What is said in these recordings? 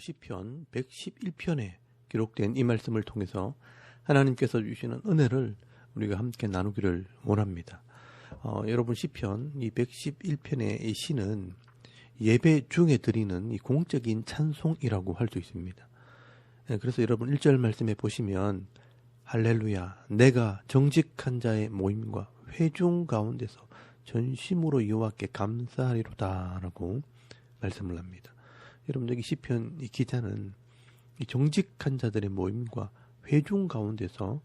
시편 111편에 기록된 이 말씀을 통해서 하나님께서 주시는 은혜를 우리가 함께 나누기를 원합니다. 여러분 시편 이 111편의 이 시는 예배 중에 드리는 이 공적인 찬송이라고 할 수 있습니다. 그래서 여러분 1절 말씀에 보시면 할렐루야 내가 정직한 자의 모임과 회중 가운데서 전심으로 여호와께 감사하리로다 라고 말씀을 합니다. 여러분 여기 시편 이 기자는 이 정직한 자들의 모임과 회중 가운데서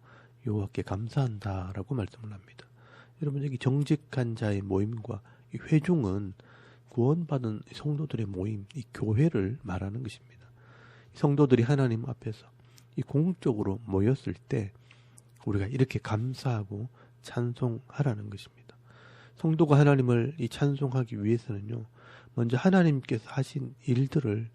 여호와께 감사한다 라고 말씀을 합니다. 여러분 여기 정직한 자의 모임과 이 회중은 구원받은 성도들의 모임, 이 교회를 말하는 것입니다. 성도들이 하나님 앞에서 이 공적으로 모였을 때 우리가 이렇게 감사하고 찬송하라는 것입니다. 성도가 하나님을 이 찬송하기 위해서는요, 먼저 하나님께서 하신 일들을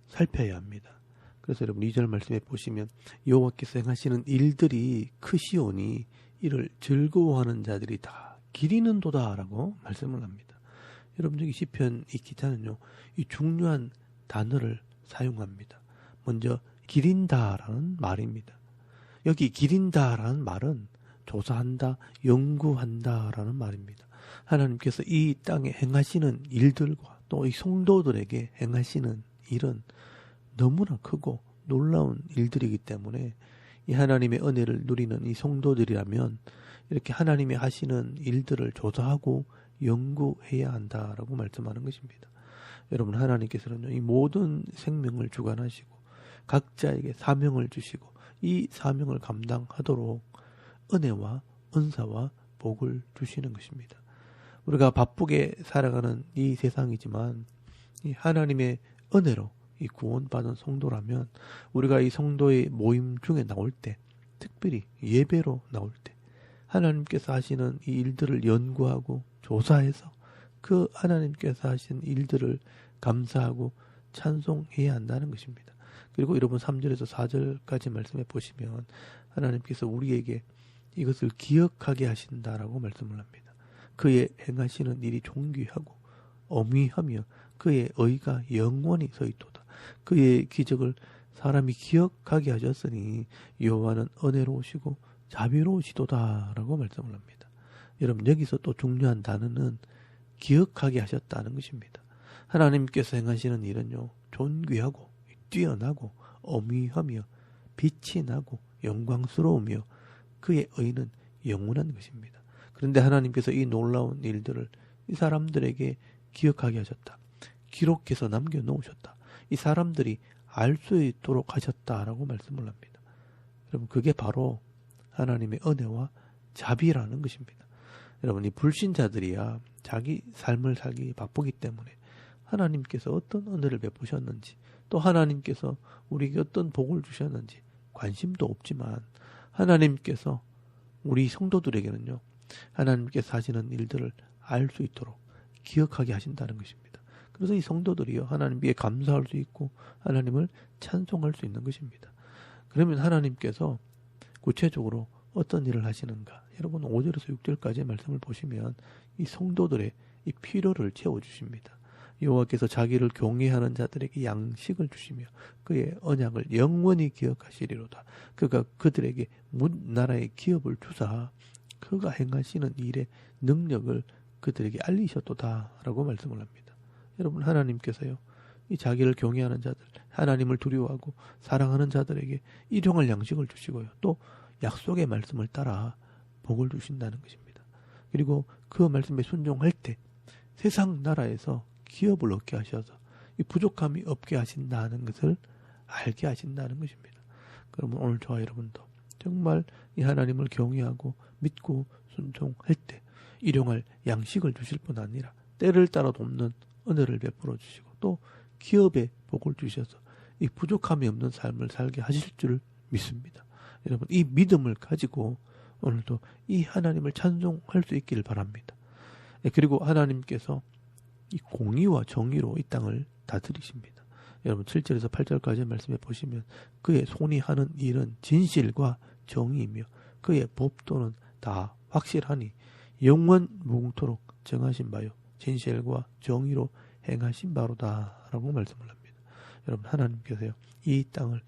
살펴야 합니다. 그래서 여러분 2절 말씀에 보시면 여호와께서 행하시는 일들이 크시오니 이를 즐거워하는 자들이 다 기리는도다 라고 말씀을 합니다. 여러분 여기 시편 이 기자는요, 이 중요한 단어를 사용합니다. 먼저 기린다라는 말입니다. 여기 기린다라는 말은 조사한다, 연구한다라는 말입니다. 하나님께서 이 땅에 행하시는 일들과 또 이 성도들에게 행하시는 일은 너무나 크고 놀라운 일들이기 때문에 이 하나님의 은혜를 누리는 이 성도들이라면 이렇게 하나님이 하시는 일들을 조사하고 연구해야 한다라고 말씀하는 것입니다. 여러분 하나님께서는요, 이 모든 생명을 주관하시고 각자에게 사명을 주시고 이 사명을 감당하도록 은혜와 은사와 복을 주시는 것입니다. 우리가 바쁘게 살아가는 이 세상이지만 이 하나님의 은혜로 이 구원받은 성도라면 우리가 이 성도의 모임 중에 나올 때, 특별히 예배로 나올 때 하나님께서 하시는 이 일들을 연구하고 조사해서 그 하나님께서 하신 일들을 감사하고 찬송해야 한다는 것입니다. 그리고 여러분 3절에서 4절까지 말씀해 보시면 하나님께서 우리에게 이것을 기억하게 하신다라고 말씀을 합니다. 그의 행하시는 일이 존귀하고 어미하며 그의 의가 영원히 서있도다. 그의 기적을 사람이 기억하게 하셨으니 여호와는 은혜로우시고 자비로우시도다 라고 말씀을 합니다. 여러분 여기서 또 중요한 단어는 기억하게 하셨다는 것입니다. 하나님께서 행하시는 일은요, 존귀하고 뛰어나고 어미하며 빛이 나고 영광스러우며 그의 의는 영원한 것입니다. 그런데 하나님께서 이 놀라운 일들을 이 사람들에게 기억하게 하셨다. 기록해서 남겨놓으셨다. 이 사람들이 알 수 있도록 하셨다라고 말씀을 합니다. 여러분 그게 바로 하나님의 은혜와 자비라는 것입니다. 여러분 이 불신자들이야 자기 삶을 살기 바쁘기 때문에 하나님께서 어떤 은혜를 베푸셨는지 또 하나님께서 우리에게 어떤 복을 주셨는지 관심도 없지만 하나님께서 우리 성도들에게는요, 하나님께서 하시는 일들을 알 수 있도록 기억하게 하신다는 것입니다. 그래서 이 성도들이요, 하나님께 감사할 수 있고 하나님을 찬송할 수 있는 것입니다. 그러면 하나님께서 구체적으로 어떤 일을 하시는가? 여러분 5절에서 6절까지의 말씀을 보시면 이 성도들의 이 필요를 채워주십니다. 여호와께서 자기를 경외하는 자들에게 양식을 주시며 그의 언약을 영원히 기억하시리로다. 그가 그들에게 문나라의 기업을 주사 그가 행하시는 일의 능력을 그들에게 알리셨도다 라고 말씀을 합니다. 여러분 하나님께서요, 이 자기를 경외하는 자들, 하나님을 두려워하고 사랑하는 자들에게 일용할 양식을 주시고요, 또 약속의 말씀을 따라 복을 주신다는 것입니다. 그리고 그 말씀에 순종할 때 세상 나라에서 기업을 얻게 하셔서 이 부족함이 없게 하신다는 것을 알게 하신다는 것입니다. 그러면 오늘 저와 여러분도 정말 이 하나님을 경외하고 믿고 순종할 때 일용할 양식을 주실 뿐 아니라 때를 따라 돕는 은혜를 베풀어 주시고 또 기업의 복을 주셔서 이 부족함이 없는 삶을 살게 하실 줄 믿습니다. 여러분 이 믿음을 가지고 오늘도 이 하나님을 찬송할 수 있기를 바랍니다. 그리고 하나님께서 이 공의와 정의로 이 땅을 다스리십니다. 여러분 7절에서 8절까지 말씀해 보시면 그의 손이 하는 일은 진실과 정의이며 그의 법도는 다 확실하니 영원 무궁토록 정하신 바요 진실과 정의로 행하신 바로다 라고 말씀을 합니다. 여러분 하나님께서요 이 땅을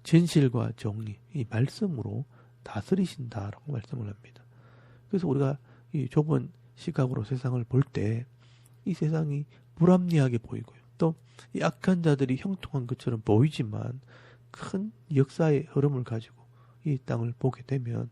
진실과 정리 이 말씀으로 다스리신다라고 말씀을 합니다. 그래서 우리가 이 좁은 시각으로 세상을 볼 때 이 세상이 불합리하게 보이고요. 또 이 악한 자들이 형통한 것처럼 보이지만 큰 역사의 흐름을 가지고 이 땅을 보게 되면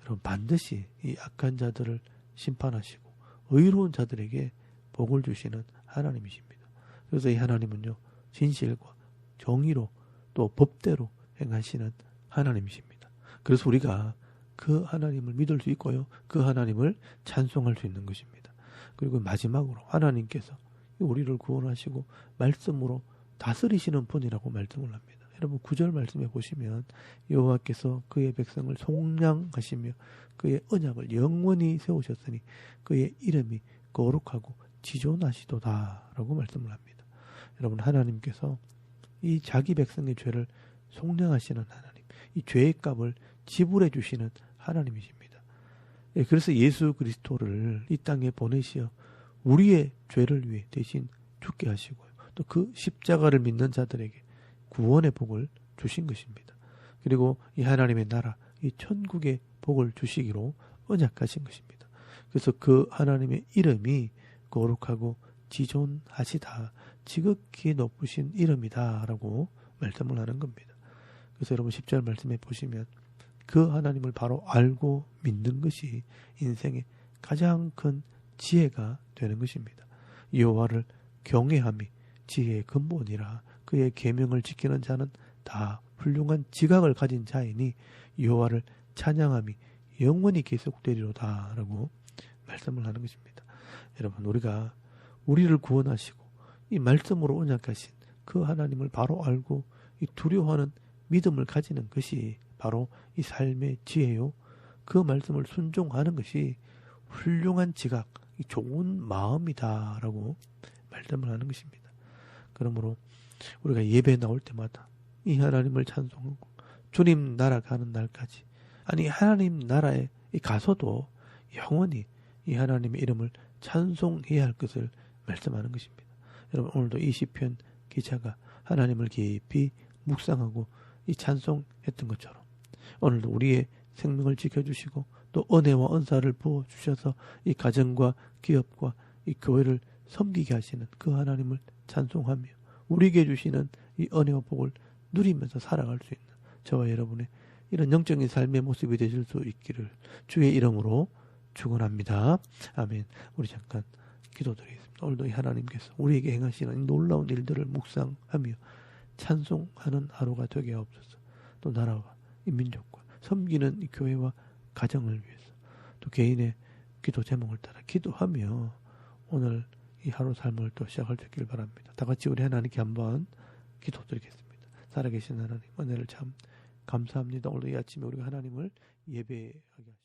여러분 반드시 이 악한 자들을 심판하시고 의로운 자들에게 복을 주시는 하나님이십니다. 그래서 이 하나님은요 진실과 정의로 또 법대로 행하시는 하나님이십니다. 그래서 우리가 그 하나님을 믿을 수 있고요. 그 하나님을 찬송할 수 있는 것입니다. 그리고 마지막으로 하나님께서 우리를 구원하시고 말씀으로 다스리시는 분이라고 말씀을 합니다. 여러분 9절 말씀에 보시면 여호와께서 그의 백성을 속량하시며 그의 언약을 영원히 세우셨으니 그의 이름이 거룩하고 지존하시도다 라고 말씀을 합니다. 여러분 하나님께서 이 자기 백성의 죄를 속량하시는 하나님, 이 죄의 값을 지불해 주시는 하나님이십니다. 예, 그래서 예수 그리스도를 이 땅에 보내시어 우리의 죄를 위해 대신 죽게 하시고요. 또 그 십자가를 믿는 자들에게 구원의 복을 주신 것입니다. 그리고 이 하나님의 나라, 이 천국의 복을 주시기로 언약하신 것입니다. 그래서 그 하나님의 이름이 거룩하고 지존하시다, 지극히 높으신 이름이다 라고 말씀을 하는 겁니다. 그래서 여러분 10절 말씀에 보시면 그 하나님을 바로 알고 믿는 것이 인생의 가장 큰 지혜가 되는 것입니다. 여호와를 경외함이 지혜의 근본이라 그의 계명을 지키는 자는 다 훌륭한 지각을 가진 자이니 여호와를 찬양함이 영원히 계속되리로다 라고 말씀을 하는 것입니다. 여러분 우리가 우리를 구원하시고 이 말씀으로 언약하신 그 하나님을 바로 알고 이 두려워하는 믿음을 가지는 것이 바로 이 삶의 지혜요. 그 말씀을 순종하는 것이 훌륭한 지각, 좋은 마음이다라고 말씀을 하는 것입니다. 그러므로 우리가 예배 나올 때마다 이 하나님을 찬송하고 주님 나라 가는 날까지 아니 하나님 나라에 가서도 영원히 이 하나님의 이름을 찬송해야 할 것을 말씀하는 것입니다. 여러분 오늘도 이 시편 기자가 하나님을 깊이 묵상하고 이 찬송했던 것처럼 오늘도 우리의 생명을 지켜주시고 또 은혜와 은사를 부어주셔서 이 가정과 기업과 이 교회를 섬기게 하시는 그 하나님을 찬송하며 우리에게 주시는 이 은혜와 복을 누리면서 살아갈 수 있는 저와 여러분의 이런 영적인 삶의 모습이 되실 수 있기를 주의 이름으로 축원합니다. 아멘. 우리 잠깐 기도드리겠습니다. 오늘도 이 하나님께서 우리에게 행하시는 이 놀라운 일들을 묵상하며 찬송하는 하루가 되게 하옵소서. 또 나라와 이 민족과 섬기는 이 교회와 가정을 위해서 또 개인의 기도 제목을 따라 기도하며 오늘 이 하루 삶을 또 시작할 수 있기를 바랍니다. 다 같이 우리 하나님께 한번 기도드리겠습니다. 살아계신 하나님 은혜를 참 감사합니다. 오늘 이 아침에 우리가 하나님을 예배하게 하시고